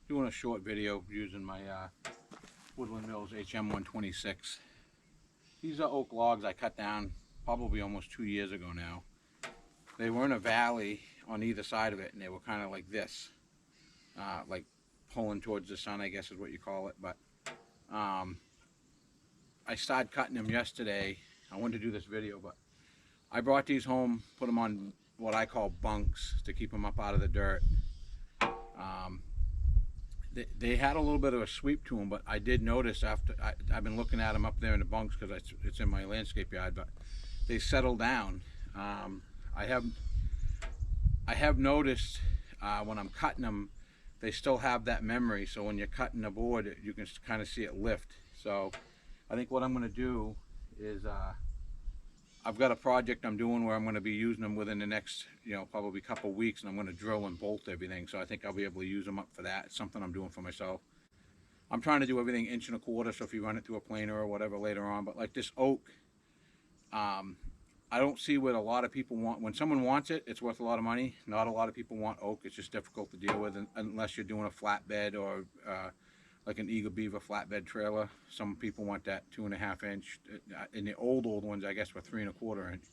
Doing a short video using my Woodland Mills HM-126. These are oak logs I cut down probably almost 2 years ago now. They were in a valley on either side of it, and they were kind of like this, like pulling towards the sun, I guess is what you call it. But I started cutting them yesterday. I wanted to do this video, but I brought these home, put them on what I call bunks to keep them up out of the dirt. They had a little bit of a sweep to them, but I did notice after I've been looking at them up there in the bunks because it's in my landscape yard, but they settled down. I have noticed when I'm cutting them, they still have that memory. So when you're cutting the board, you can kind of see it lift. So I think what I'm going to do is I've got a project I'm doing where I'm going to be using them within the next, probably couple weeks, and I'm going to drill and bolt everything. So I think I'll be able to use them up for that. It's something I'm doing for myself. I'm trying to do everything 1.25 inch, so if you run it through a planer or whatever later on. But like this oak, I don't see what a lot of people want. When someone wants it, it's worth a lot of money. Not a lot of people want oak. It's just difficult to deal with unless you're doing a flatbed or like an Eagle Beaver flatbed trailer. Some people want that 2.5 inch. In the old ones, I guess, were 3.25 inch.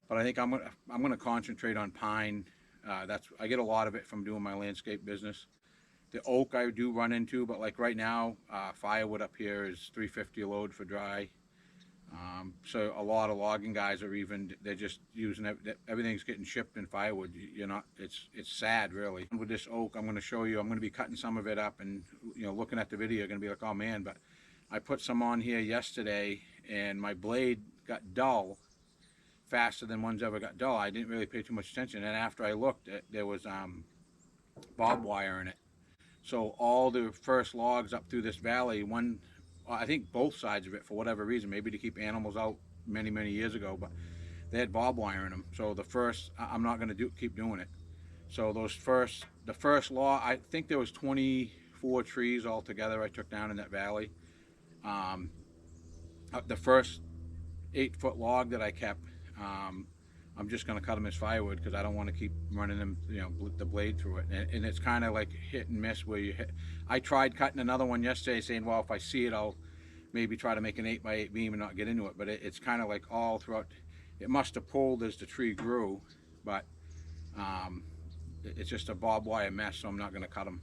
But I think I'm gonna concentrate on pine. I get a lot of it from doing my landscape business. The oak I do run into, but like right now, firewood up here is $3.50 a load for dry. So a lot of logging guys they're just using everything's getting shipped in firewood. It's sad really. With this oak, I'm going to show you, I'm going to be cutting some of it up, and looking at the video, you're going to be like, oh man. But I put some on here yesterday, and my blade got dull faster than one's ever got dull. I didn't really pay too much attention, and after I looked, there was barbed wire in it. So all the first logs up through this valley, I think both sides of it, for whatever reason, maybe to keep animals out many years ago, but they had barbed wire in them. So I'm not going to keep doing it. So the first log, I think there was 24 trees altogether I took down in that valley. The first 8-foot log that I kept, I'm just going to cut them as firewood because I don't want to keep running them, the blade through it. And it's kind of like hit and miss where you hit. I tried cutting another one yesterday, saying, well, if I see it, I'll maybe try to make an 8x8 beam and not get into it. But it's kind of like all throughout. It must have pulled as the tree grew, but it's just a barbed wire mess, so I'm not going to cut them.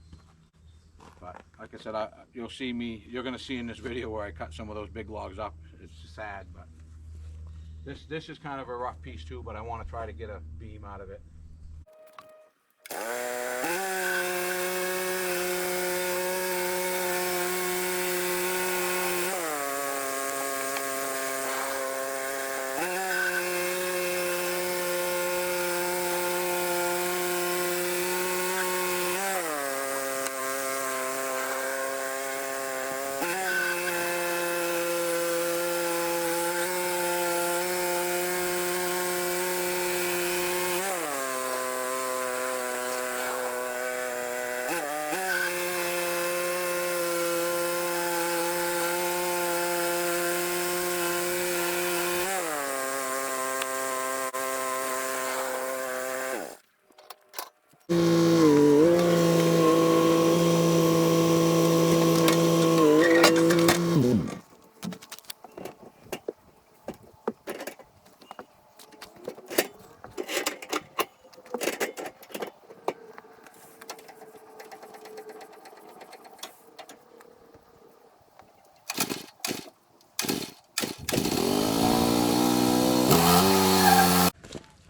But like I said, you're going to see in this video where I cut some of those big logs up. It's sad, but this is kind of a rough piece too, but I want to try to get a beam out of it.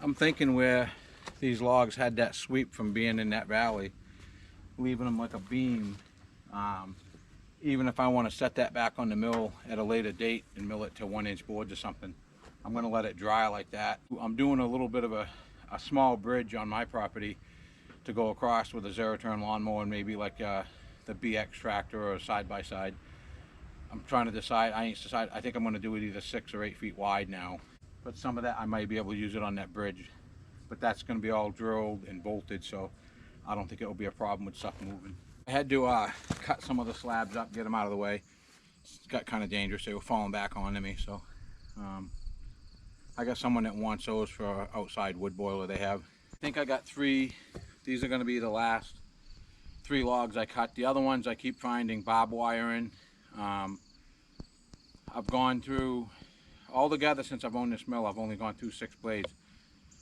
I'm thinking where these logs had that sweep from being in that valley, leaving them like a beam. Even if I want to set that back on the mill at a later date and mill it to 1-inch boards or something, I'm going to let it dry like that. I'm doing a little bit of a small bridge on my property to go across with a zero-turn lawnmower and maybe like the BX tractor or a side-by-side. I'm trying to decide. I think I'm going to do it either 6 or 8 feet wide now. But some of that I might be able to use it on that bridge. But that's going to be all drilled and bolted, so I don't think it will be a problem with stuff moving. I had to cut some of the slabs up, get them out of the way. It got kind of dangerous. They were falling back onto me, so I got someone that wants those for an outside wood boiler they have. I think I got 3. These are going to be the last 3 logs I cut. The other ones I keep finding barbed wire in. I've gone through, altogether since I've owned this mill, I've only gone through 6 blades.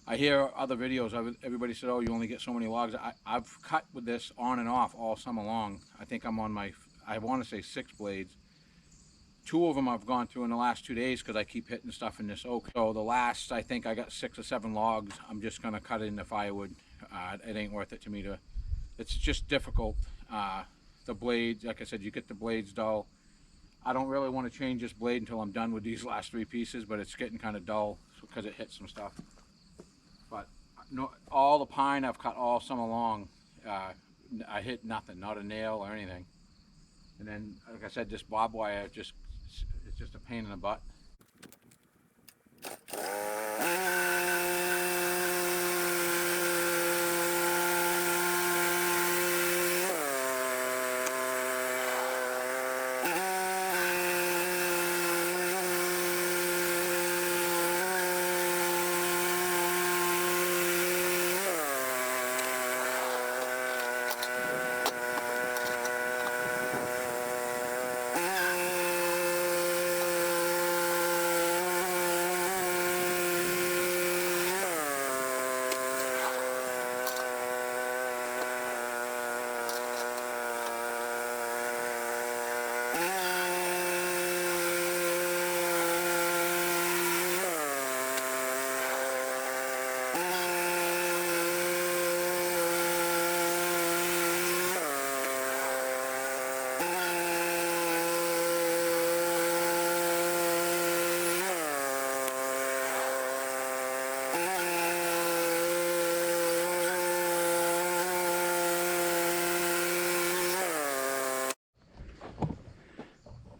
I hear other videos, everybody said, oh, you only get so many logs. I've cut with this on and off all summer long. I think I'm on my, I want to say 6 blades. 2 of them I've gone through in the last 2 days because I keep hitting stuff in this oak. So the last, I think I got 6 or 7 logs. I'm just going to cut it into firewood. It ain't worth it to me to, it's just difficult. The blades, like I said, you get the blades dull. I don't really want to change this blade until I'm done with these last 3 pieces, but it's getting kind of dull because it hits some stuff. But no, all the pine I've cut all summer long, I hit nothing, not a nail or anything. And then, like I said, this barbed wire, it's just a pain in the butt.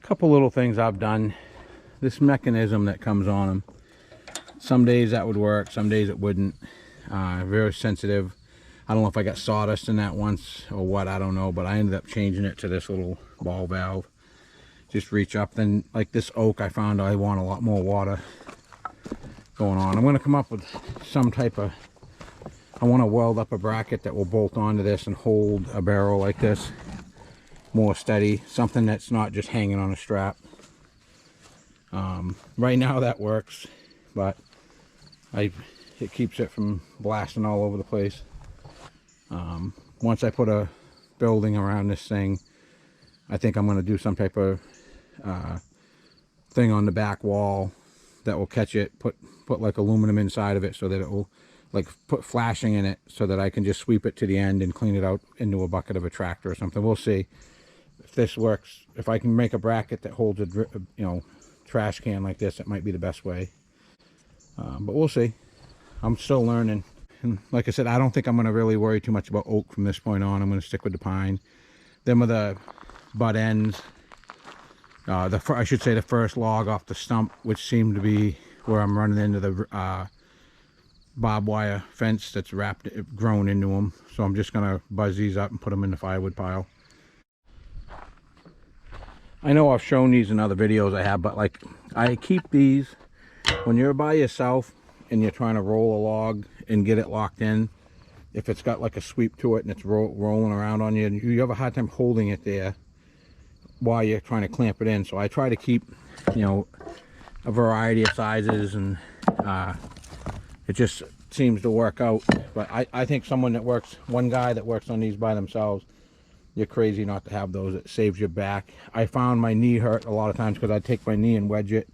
Couple little things I've done. This mechanism that comes on them, some days that would work, some days it wouldn't. Very sensitive. I don't know if I got sawdust in that once or what, I don't know, but I ended up changing it to this little ball valve. Just reach up. Then like this oak, I found I want a lot more water going on. I'm going to come up with some type of, I want to weld up a bracket that will bolt onto this and hold a barrel like this more steady, something that's not just hanging on a strap. Right now that works, but it keeps it from blasting all over the place. Once I put a building around this thing, I think I'm going to do some type of thing on the back wall that will catch it, put like aluminum inside of it so that it will like put flashing in it so that I can just sweep it to the end and clean it out into a bucket of a tractor or something. We'll see if this works. If I can make a bracket that holds a trash can like this, it might be the best way. But we'll see. I'm still learning. And like I said, I don't think I'm going to really worry too much about oak from this point on. I'm going to stick with the pine. Them are the butt ends. I should say the first log off the stump, which seemed to be where I'm running into the barbed wire fence that's grown into them. So I'm just going to buzz these up and put them in the firewood pile. I know I've shown these in other videos I have, but like I keep these when you're by yourself and you're trying to roll a log and get it locked in. If it's got like a sweep to it and it's rolling around on you, and you have a hard time holding it there while you're trying to clamp it in. So I try to keep, a variety of sizes, and it just seems to work out. But I think one guy that works on these by themselves, you're crazy not to have those. It saves your back. I found my knee hurt a lot of times because I take my knee and wedge it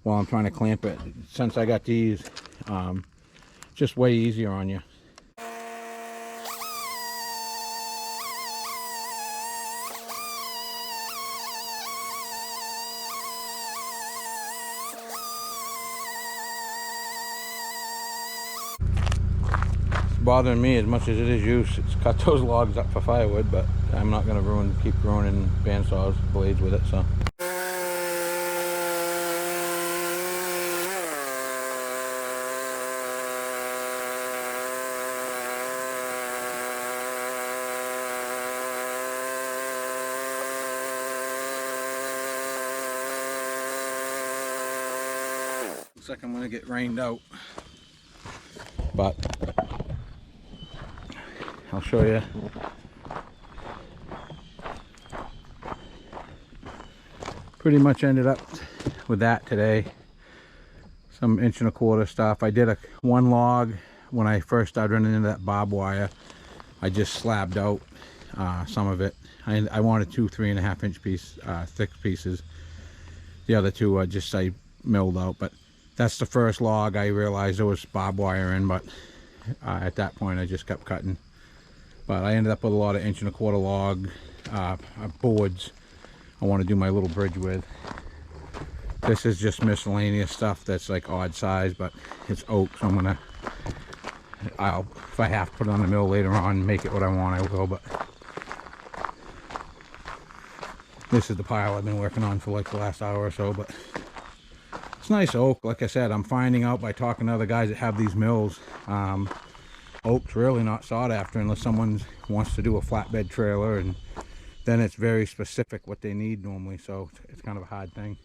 while I'm trying to clamp it. Since I got these, just way easier on you. Bothering me as much as it is you. It's cut those logs up for firewood, but I'm not going to keep ruining bandsaws blades with it. So looks like I'm going to get rained out, but I'll show you. pretty much ended up with that today. Some 1¼ inch stuff. I did one log when I first started running into that barbed wire. I just slabbed out some of it. I wanted 2 3.5 inch thick pieces. The other two I milled out, but that's the first log. I realized there was barbed wire in, but at that point I just kept cutting. But I ended up with a lot of 1¼ inch log boards I want to do my little bridge with. This is just miscellaneous stuff that's like odd size, but it's oak, so if I have to put it on the mill later on, make it what I want, I will. But this is the pile I've been working on for like the last hour or so. But it's nice oak. Like I said, I'm finding out by talking to other guys that have these mills, oak's really not sought after unless someone wants to do a flatbed trailer, and then it's very specific what they need normally, so it's kind of a hard thing.